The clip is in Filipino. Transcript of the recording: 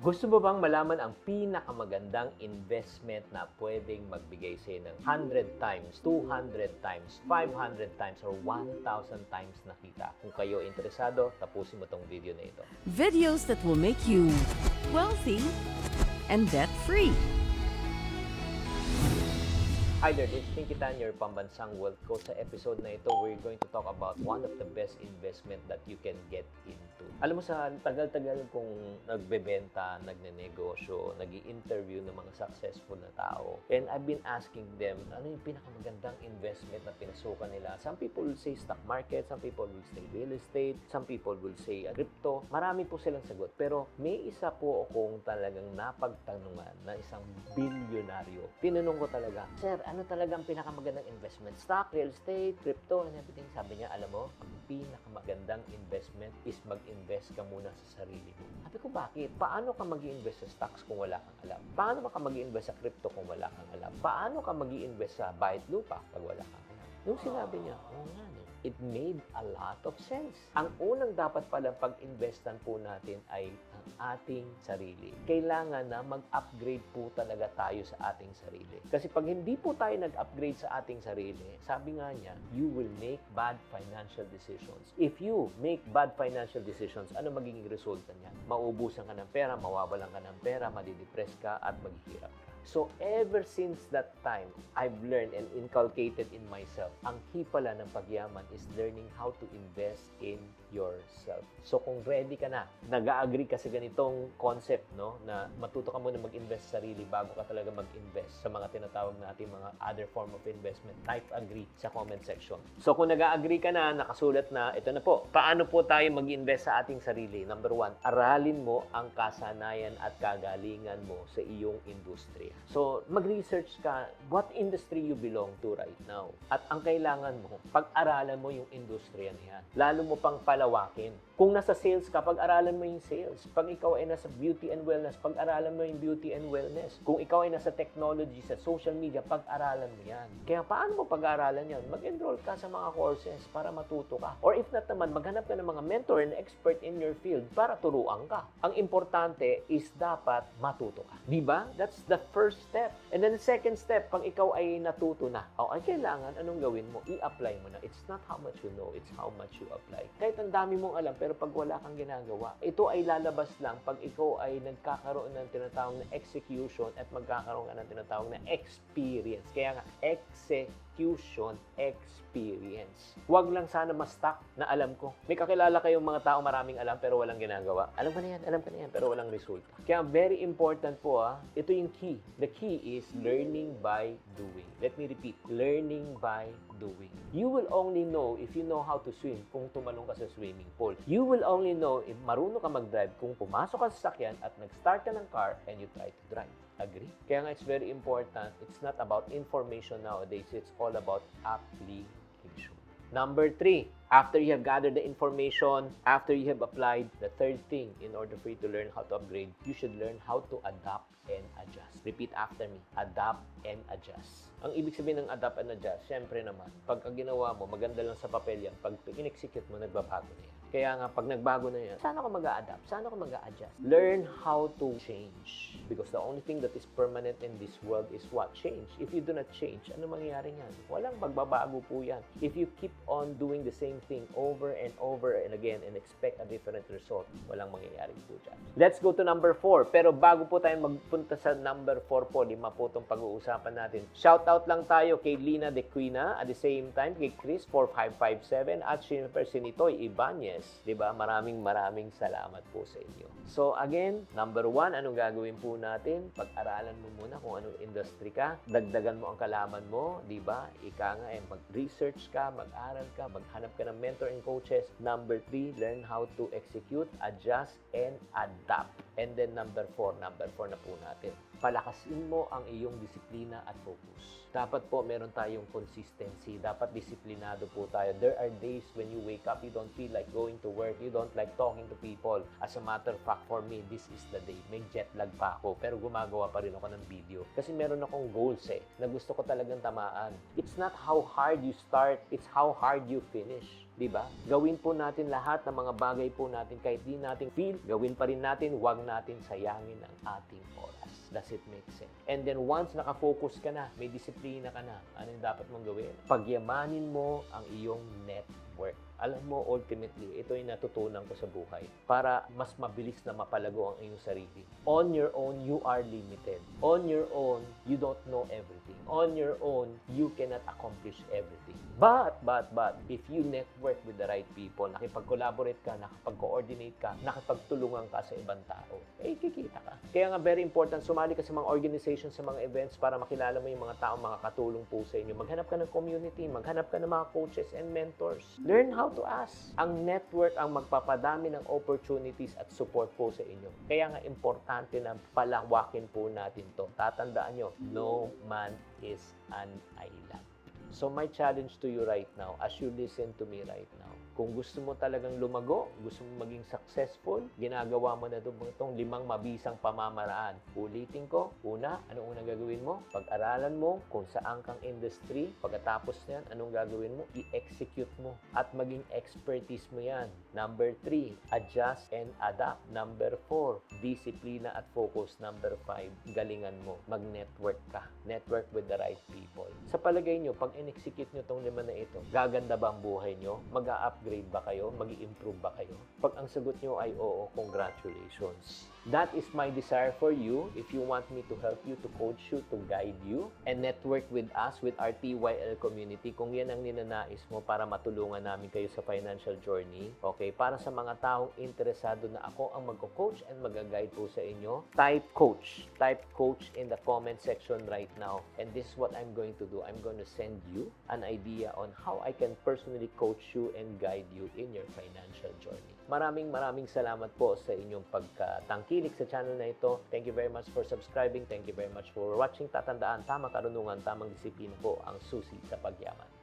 Gusto mo bang malaman ang pinakamagandang investment na pwedeng magbigay sa'yo ng 100 times, 200 times, 500 times, or 1,000 times na kita? Kung kayo interesado, tapusin mo tong video na ito. Videos that will make you wealthy and debt-free. Hi there, this is Pinky Tan, your pambansang wealth coach. Sa episode na ito, we're going to talk about one of the best investment that you can get into. Alam mo, sa tagal-tagal kong nagbebenta, nagnenegosyo, nag-i-interview ng mga successful na tao, and I've been asking them, ano yung pinakamagandang investment na pinasukan nila? Some people will say stock market, some people will say real estate, some people will say crypto. Marami po silang sagot. Pero may isa po akong talagang napagtanungan na isang bilyonaryo. Tinanong ko talaga, Sir, ano talagang pinakamagandang investment? Stock, real estate, crypto, and everything. Sabi niya, alam mo, ang pinakamagandang investment is mag-invest ka muna sa sarili mo. Sabi ko, bakit? Paano ka mag-i-invest sa stocks kung wala kang alam? Paano ka mag-i-invest sa crypto kung wala kang alam? Paano ka mag-i-invest sa bahit lupa pag wala kang alam? Nung sinabi niya, oo nga, no? It made a lot of sense. Ang unang dapat palang pag-investan po natin ay ang ating sarili. Kailangan na mag-upgrade po talaga tayo sa ating sarili. Kasi pag hindi po tayo nag-upgrade sa ating sarili, sabi nga niya, you will make bad financial decisions. If you make bad financial decisions, ano magiging resulta niya? Mauubusan ka ng pera, mawawalan ka ng pera, madidepress ka, at maghihirap ka. So, ever since that time, I've learned and inculcated in myself, ang key pala ng pagyaman is learning how to invest in yourself. So, kung ready ka na, nag-agree ka sa ganitong concept, no, na matuto ka muna mag-invest sa sarili bago ka talaga mag-invest sa mga tinatawag natin mga other form of investment, type agree sa comment section. So, kung nag-agree ka na, nakasulat na, ito na po, paano po tayo mag-invest sa ating sarili? Number 1, aralin mo ang kasanayan at kagalingan mo sa iyong industriya. So, mag-research ka what industry you belong to right now. At ang kailangan mo, pag-aralan mo yung industriya na yan. Lalo mo pang palawakin. Kung nasa sales ka, pag-aralan mo yung sales. Pag ikaw ay nasa beauty and wellness, pag-aralan mo yung beauty and wellness. Kung ikaw ay nasa technology, sa social media, pag-aralan mo yan. Kaya paano mo pag-aralan yan? Mag-enroll ka sa mga courses para matuto ka. Or if not naman, maghanap ka ng mga mentor and expert in your field para turuan ka. Ang importante is dapat matuto ka. Diba? That's the first step. And then the second step, pag ikaw ay natuto na, ay kailangan, anong gawin mo? I-apply mo na. It's not how much you know, it's how much you apply. Kahit ang dami mong alam, pero pag wala kang ginagawa, ito ay lalabas lang pag ikaw ay nagkakaroon ng tinatawag na execution at magkakaroon ka ng tinatawag na experience. Kaya nga, execution experience. Huwag lang sana ma-stuck na alam ko. May kakilala kayong mga tao maraming alam pero walang ginagawa. Alam ko na yan, pero walang resulta. Kaya very important po, ito yung key. The key is learning by doing. Let me repeat, learning by doing. You will only know if you know how to swim kung tumalong ka sa swimming pool. You will only know if marunong ka mag-drive kung pumasok ka sa sasakyan at nag-start ka ng car and you try to drive. Agree? Kaya nga it's very important. It's not about information nowadays. It's all about application. Number 3, after you have gathered the information, after you have applied, the third thing, in order for you to learn how to upgrade, you should learn how to adapt and adjust. Repeat after me. Adapt and adjust. Ang ibig sabihin ng adapt and adjust, syempre naman, pagka ginawa mo, maganda lang sa papel yan. Pag in-execute mo, nagbabago na yan. Kaya nga, pag nagbago na yan, saan ako mag-a-adapt? Saan ako mag-a-adjust? Learn how to change. Because the only thing that is permanent in this world is what? Change. If you do not change, ano mangyayari niyan? Walang magbabago po yan. If you keep on doing the same thing over and over and again and expect a different result, walang mangyayari po dyan. Let's go to number 4. Pero bago po tayo magpunta sa number 4 po, 5 po itong pag-uusapan natin. Shoutout lang tayo kay Lina De Quina, at the same time kay Chris 4557 at syempre si Nitoy Ibanez. Diba? Maraming salamat po sa inyo. So again, number 1, anong gagawin po natin? Pag-aralan mo muna kung anong industry ka. Dagdagan mo ang kalaman mo. Diba? Ika nga, mag-research ka, mag-aral ka, maghanap ka ng mentor and coaches. Number 3, learn how to execute, adjust, and adapt. And then number 4 na po natin. palakasin mo ang iyong disiplina at focus. Dapat po meron tayong consistency. Dapat disiplinado po tayo. There are days when you wake up, you don't feel like going to work. You don't like talking to people. As a matter of fact, for me, this is the day. May jet lag pa ako, pero gumagawa pa rin ako ng video. Kasi meron akong goals na gusto ko talagang tamaan. It's not how hard you start, it's how hard you finish. Diba? Gawin po natin lahat ng mga bagay po natin kahit di natin feel, gawin pa rin natin, huwag natin sayangin ang ating oras. Does it make sense? And then once nakafocus ka na, may disiplina ka na, ano yung dapat mong gawin? Pagyamanin mo ang iyong network. Alam mo, ultimately, ito yung natutunan ko sa buhay para mas mabilis na mapalago ang iyong sarili. On your own, you are limited. On your own, you don't know everything. On your own, you cannot accomplish everything. But, if you network with the right people, nakipag-collaborate ka, nakipag-coordinate ka, nakipagtulungan ka sa ibang tao, kikita ka. Kaya nga, very important, sumali ka sa mga organizations, sa mga events para makilala mo yung mga taong makakatulong po sa inyo. Maghanap ka ng community, maghanap ka ng mga coaches and mentors. Learn how to ask. Ang network ang magpapadami ng opportunities at support po sa inyo. Kaya nga importante na palawakin po natin to. Tatandaan nyo, no man is an island. So my challenge to you right now, as you listen to me right now, kung gusto mo talagang lumago, gusto mo maging successful, ginagawa mo na itong 5 mabisang pamamaraan. Ulitin ko, una, anong unang gagawin mo? Pag-aralan mo kung saan kang industry. Pagkatapos niyan, anong gagawin mo? I-execute mo at maging expertise mo yan. Number 3, adjust and adapt. Number 4, disiplina at focus. Number 5, galingan mo. Mag-network ka. Network with the right people. Sa palagay nyo, pag in-execute nyo itong 5 na ito, gaganda ba ang buhay nyo? Mag-upgrade ba kayo? Mag-i-improve ba kayo? Pag ang sagot nyo ay oo, congratulations. That is my desire for you. If you want me to help you, to coach you, to guide you, and network with us, with our TYL community, kung yan ang ninanais mo para matulungan namin kayo sa financial journey, okay, para sa mga taong interesado na ako ang mag-coach and mag-guide po sa inyo, type coach. Type coach in the comment section right now. And this is what I'm going to do. I'm going to send you an idea on how I can personally coach you and guide you in your financial journey. Maraming salamat po sa inyong pagkatangkilik sa channel na ito. Thank you very much for subscribing. Thank you very much for watching. Tatandaan, tamang karunungan, tamang disiplina po ang susi sa pagyaman.